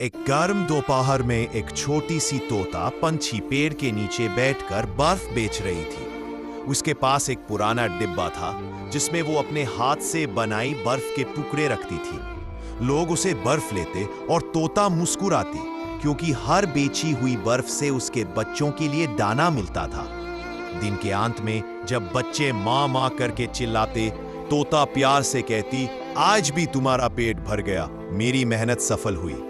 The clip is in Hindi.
एक गर्म दोपहर में एक छोटी सी तोता पंछी पेड़ के नीचे बैठकर बर्फ बेच रही थी। उसके पास एक पुराना डिब्बा था जिसमें वो अपने हाथ से बनाई बर्फ के टुकड़े रखती थी। लोग उसे बर्फ लेते और तोता मुस्कुराती क्योंकि हर बेची हुई बर्फ से उसके बच्चों के लिए दाना मिलता था। दिन के अंत में जब बच्चे माँ माँ करके चिल्लाते, तोता प्यार से कहती, आज भी तुम्हारा पेट भर गया, मेरी मेहनत सफल हुई।